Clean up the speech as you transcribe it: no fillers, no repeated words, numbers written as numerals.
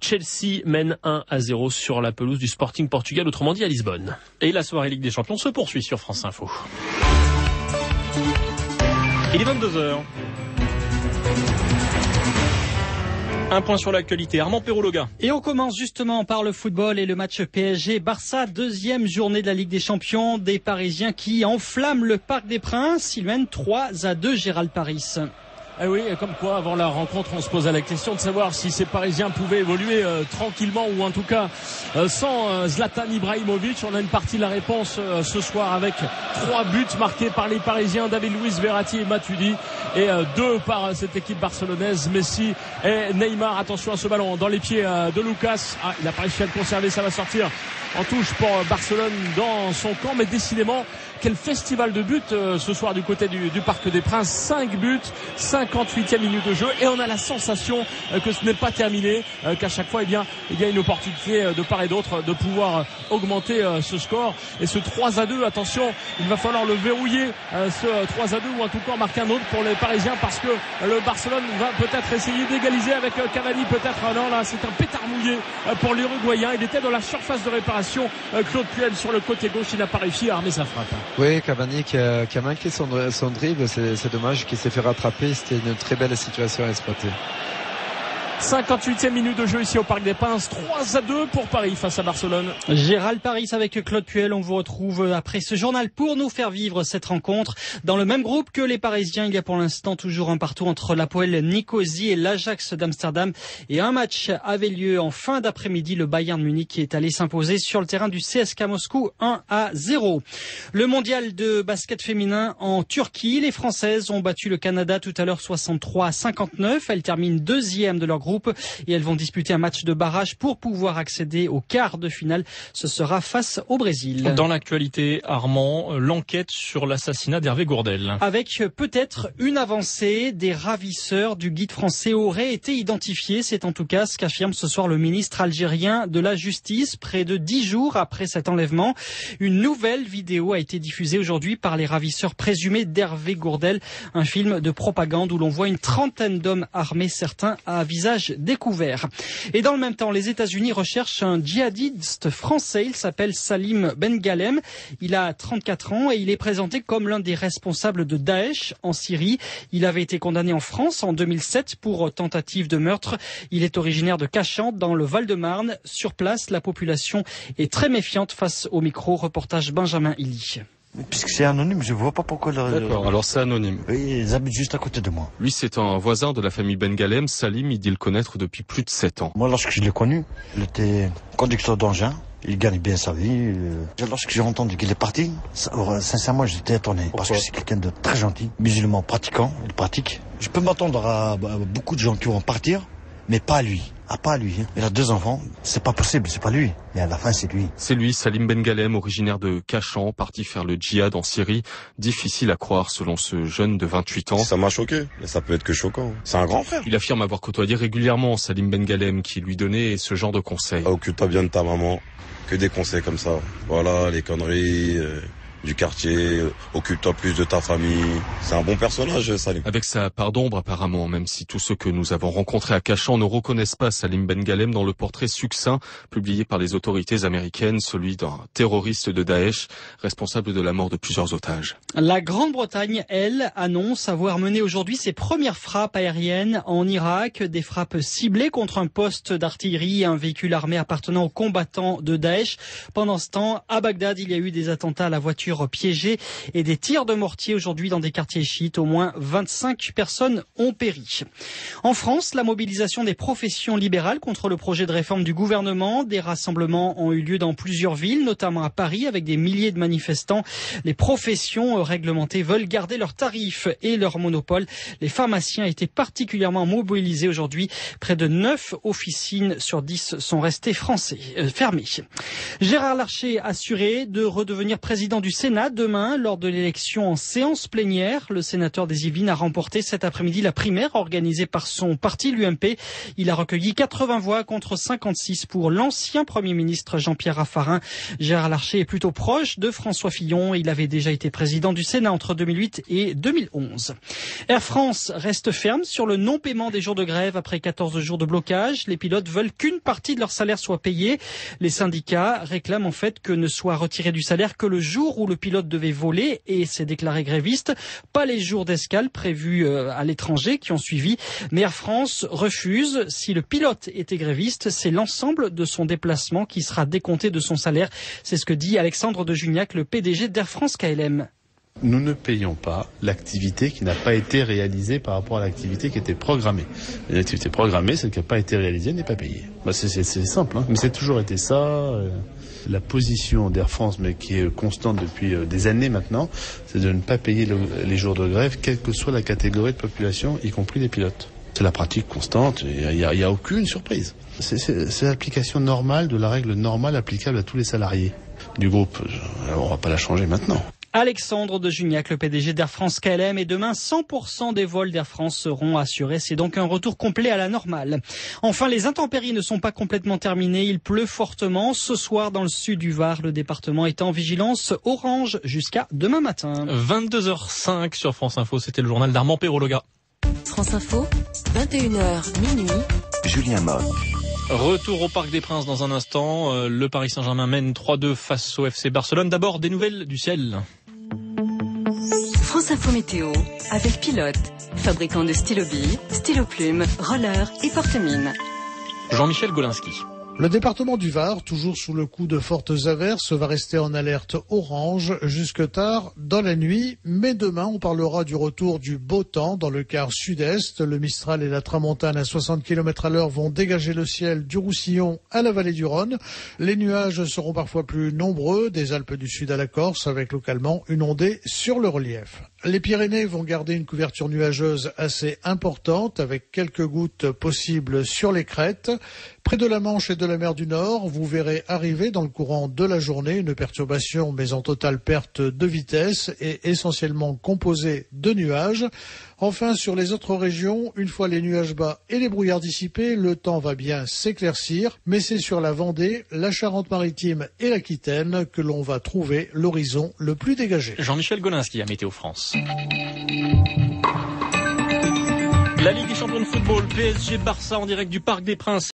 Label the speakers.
Speaker 1: Chelsea mène 1-0 sur la pelouse du Sporting Portugal, autrement dit à Lisbonne. Et la soirée Ligue des Champions se poursuit sur France Info. Il est 22h. Un point sur l'actualité, Armand Perrault-Loga.
Speaker 2: Et on commence justement par le football et le match PSG-Barça, deuxième journée de la Ligue des Champions, des Parisiens qui enflamment le Parc des Princes. Ils mènent 3-2, Gérald Paris.
Speaker 3: Eh oui, comme quoi, avant la rencontre, on se posait la question de savoir si ces Parisiens pouvaient évoluer tranquillement ou en tout cas sans Zlatan Ibrahimovic. On a une partie de la réponse ce soir avec 3 buts marqués par les Parisiens, David Luiz, Verratti et Matuidi, et 2 par cette équipe barcelonaise, Messi et Neymar. Attention à ce ballon dans les pieds de Lucas. Il a pas réussi à le conserver, ça va sortir en touche pour Barcelone dans son camp, mais décidément, quel festival de buts ce soir du côté du Parc des Princes. 5 buts, 58e minute de jeu, et on a la sensation que ce n'est pas terminé, qu'à chaque fois il y a une opportunité de part et d'autre de pouvoir augmenter ce score. Et ce 3-2, attention, il va falloir le verrouiller, ce 3-2, ou en tout cas marquer un autre pour les Parisiens, parce que le Barcelone va peut-être essayer d'égaliser avec Cavani, peut-être. Non, là c'est un pétard mouillé pour l'Uruguayen. Il était dans la surface de réparation, Claude Puel sur le côté gauche, il n'a pas réussi à armer sa frappe.
Speaker 4: Oui, Cavani qui a manqué son dribble, c'est dommage qu'il s'est fait rattraper. C'était une très belle situation à exploiter.
Speaker 3: 58e minute de jeu ici au Parc des Princes, 3-2 pour Paris face à Barcelone.
Speaker 2: Gérald Paris avec Claude Puel, on vous retrouve après ce journal pour nous faire vivre cette rencontre. Dans le même groupe que les Parisiens, il y a pour l'instant toujours un partout entre l'Hapoel Nicosie et l'Ajax d'Amsterdam. Et un match avait lieu en fin d'après-midi, le Bayern Munich qui est allé s'imposer sur le terrain du CSKA Moscou 1-0. Le mondial de basket féminin en Turquie, les Françaises ont battu le Canada tout à l'heure 63-59. Elles terminent deuxième de leur groupe et elles vont disputer un match de barrage pour pouvoir accéder au quart de finale. Ce sera face au Brésil.
Speaker 1: Dans l'actualité, Armand, l'enquête sur l'assassinat d'Hervé Gourdel.
Speaker 2: Avec peut-être une avancée, des ravisseurs du guide français auraient été identifiés. C'est en tout cas ce qu'affirme ce soir le ministre algérien de la Justice, près de 10 jours après cet enlèvement. Une nouvelle vidéo a été diffusée aujourd'hui par les ravisseurs présumés d'Hervé Gourdel. Un film de propagande où l'on voit une trentaine d'hommes armés, certains à visage découvert. Et dans le même temps, les États-Unis recherchent un djihadiste français. Il s'appelle Salim Bengalem. Il a 34 ans et il est présenté comme l'un des responsables de Daesh en Syrie. Il avait été condamné en France en 2007 pour tentative de meurtre. Il est originaire de Cachan, dans le Val-de-Marne. Sur place, la population est très méfiante face au micro. Reportage Benjamin Illy.
Speaker 5: Puisque c'est anonyme, je vois pas pourquoi...
Speaker 6: D'accord, alors c'est anonyme.
Speaker 5: Oui, ils habitent juste à côté de moi.
Speaker 6: Lui, c'est un voisin de la famille Bengalem. Salim, il dit le connaître depuis plus de 7 ans.
Speaker 5: Moi, lorsque je l'ai connu, il était conducteur d'engin. Il gagne bien sa vie. Lorsque j'ai entendu qu'il est parti, sincèrement, j'étais étonné.
Speaker 6: Pourquoi?
Speaker 5: Parce que c'est quelqu'un de très gentil, musulman pratiquant, il pratique. Je peux m'attendre à beaucoup de gens qui vont partir, mais pas à lui. Pas lui. Il a 2 enfants. C'est pas possible, c'est pas lui. Mais à la fin, c'est lui.
Speaker 6: C'est lui, Salim Bengalem, originaire de Cachan, parti faire le djihad en Syrie. Difficile à croire selon ce jeune de 28 ans.
Speaker 7: Ça m'a choqué, mais ça peut être que choquant. C'est un grand frère.
Speaker 6: Il affirme avoir côtoyé régulièrement Salim Bengalem, qui lui donnait ce genre de conseils.
Speaker 7: Occupe-toi bien de ta maman. Que des conseils comme ça. Voilà, les conneries... du quartier, occupe-toi plus de ta famille. C'est un bon personnage, Salim.
Speaker 6: Avec sa part d'ombre apparemment, même si tous ceux que nous avons rencontrés à Cachan ne reconnaissent pas Salim Bengalem dans le portrait succinct publié par les autorités américaines, celui d'un terroriste de Daesh, responsable de la mort de plusieurs otages.
Speaker 2: La Grande-Bretagne, elle, annonce avoir mené aujourd'hui ses premières frappes aériennes en Irak, des frappes ciblées contre un poste d'artillerie et un véhicule armé appartenant aux combattants de Daesh. Pendant ce temps, à Bagdad, il y a eu des attentats à la voiture piégés et des tirs de mortier aujourd'hui dans des quartiers chiites. Au moins 25 personnes ont péri. En France, la mobilisation des professions libérales contre le projet de réforme du gouvernement. Des rassemblements ont eu lieu dans plusieurs villes, notamment à Paris, avec des milliers de manifestants. Les professions réglementées veulent garder leurs tarifs et leur monopole. Les pharmaciens étaient particulièrement mobilisés aujourd'hui. Près de 9 officines sur 10 sont restées fermées. Gérard Larcher assuré de redevenir président du Sénat demain lors de l'élection en séance plénière. Le sénateur des Yvelines a remporté cet après-midi la primaire organisée par son parti, l'UMP. Il a recueilli 80 voix contre 56 pour l'ancien Premier ministre Jean-Pierre Raffarin. Gérard Larcher est plutôt proche de François Fillon. Il avait déjà été président du Sénat entre 2008 et 2011. Air France reste ferme sur le non-paiement des jours de grève après 14 jours de blocage. Les pilotes veulent qu'une partie de leur salaire soit payée. Les syndicats réclament en fait que ne soit retiré du salaire que le jour où le pilote devait voler et s'est déclaré gréviste, pas les jours d'escale prévus à l'étranger qui ont suivi. Mais Air France refuse. Si le pilote était gréviste, c'est l'ensemble de son déplacement qui sera décompté de son salaire. C'est ce que dit Alexandre de Juniac, le PDG d'Air France KLM.
Speaker 8: Nous ne payons pas l'activité qui n'a pas été réalisée par rapport à l'activité qui était programmée. L'activité programmée, celle qui n'a pas été réalisée, n'est pas payée. C'est simple, hein. Mais c'est toujours été ça. La position d'Air France, mais qui est constante depuis des années maintenant, c'est de ne pas payer les jours de grève, quelle que soit la catégorie de population, y compris les pilotes. C'est la pratique constante, il n'y a aucune surprise. C'est l'application normale de la règle normale applicable à tous les salariés du groupe. On ne va pas la changer maintenant.
Speaker 2: Alexandre de Juniac, le PDG d'Air France KLM, et demain 100% des vols d'Air France seront assurés. C'est donc un retour complet à la normale. Enfin, les intempéries ne sont pas complètement terminées. Il pleut fortement. Ce soir, dans le sud du Var, le département est en vigilance orange jusqu'à demain matin.
Speaker 1: 22h05 sur France Info. C'était le journal d'Armand Perrologa.
Speaker 9: France Info, 21h minuit.
Speaker 10: Julien Mock.
Speaker 1: Retour au Parc des Princes dans un instant. Le Paris Saint-Germain mène 3-2 face au FC Barcelone. D'abord, des nouvelles du ciel.
Speaker 9: France Info Météo, avec Pilote, fabricant de stylo-billes, stylo-plumes, rollers et porte-mine.
Speaker 1: Jean-Michel Golinski.
Speaker 11: Le département du Var, toujours sous le coup de fortes averses, va rester en alerte orange jusque tard dans la nuit. Mais demain, on parlera du retour du beau temps dans le quart sud-est. Le Mistral et la Tramontane à 60 km à l'heure vont dégager le ciel du Roussillon à la vallée du Rhône. Les nuages seront parfois plus nombreux, des Alpes du Sud à la Corse, avec localement une ondée sur le relief. Les Pyrénées vont garder une couverture nuageuse assez importante, avec quelques gouttes possibles sur les crêtes. Près de la Manche et de la mer du Nord, vous verrez arriver dans le courant de la journée une perturbation, mais en totale perte de vitesse et essentiellement composée de nuages. Enfin, sur les autres régions, une fois les nuages bas et les brouillards dissipés, le temps va bien s'éclaircir, mais c'est sur la Vendée, la Charente-Maritime et l'Aquitaine que l'on va trouver l'horizon le plus dégagé.
Speaker 1: Jean-Michel Golinski à Météo France. La Ligue des champions de football, PSG Barça en direct du Parc des Princes.